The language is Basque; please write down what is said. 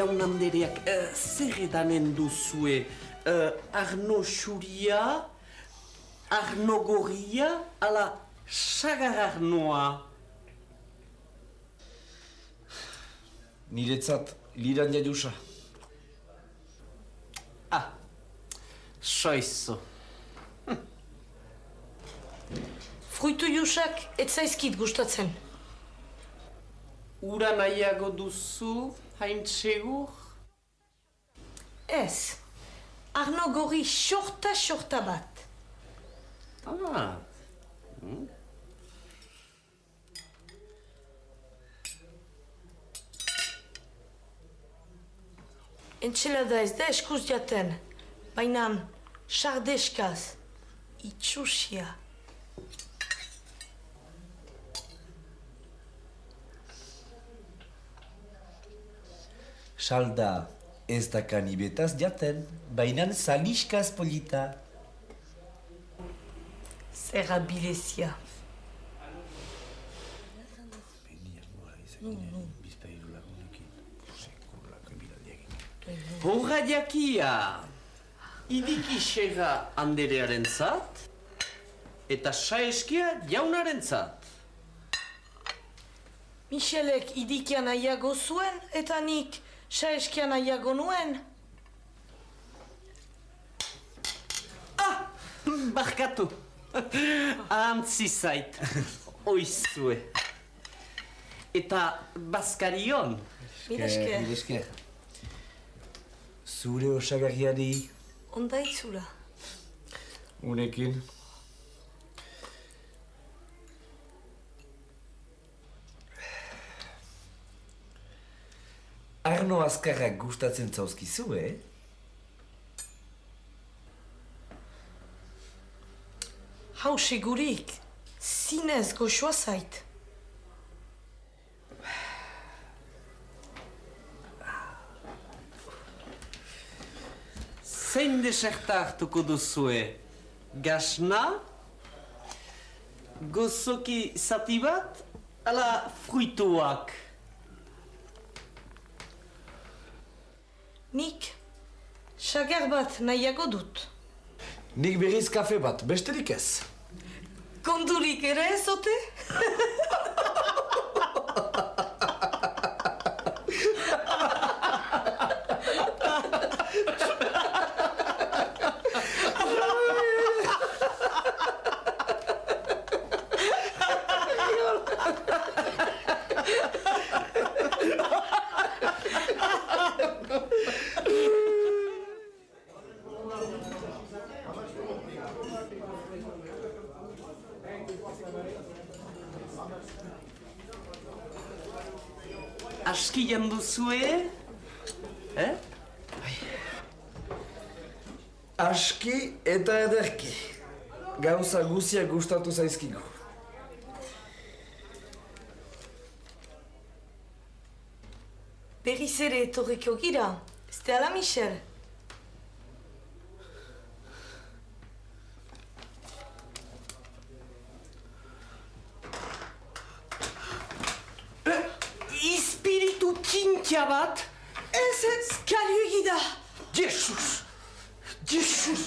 jaun andereak, zer edanen duzue? Arno xuria, Arno gorria, ala sagar Arnoa? Niretzat, liran jadusa. Ah, soizo. Fruitu jusak ez zaizkit gustatzen. Ura nahiago duzu, hain segur? Ez, Arno gorri xorta bat. Ah. Entxelada ez da eskuz jaten, baina sardeskaz, itxusia. Salda ez da kanibetaz jaten, baina saliskaz polita. Zer abilezia. Horra jakia, idikixera anderearen zat, eta saeskia jaunaren zat. Michelek idikia nahiago zuen, eta nik saeskia nahiago nuen. Ah, barkatu. Ahantzi zait, oizue. Eta bazkarion. Miresker. Zure osagarriari. Onda itzula. Unekin. Arno azkarrak gustatzen zauzkizu, Hau segurik, zinez goxoa zait. Zein deserta hartuko duzue? Gasna? Gozoki zati bat? Ala fruituak? Nik sagar bat nahiago dut. Nik berriz kafe bat, besterik ez. Kondurik ere ez ote? Aski janduzue? Aski eta ederki. Gauza guzia gustatu zaizkigu. Berriz ere etorriko gira, ez da ala, Michel? Espiritu tintia bat? Ez, kalio egida! Jesus! Jesus!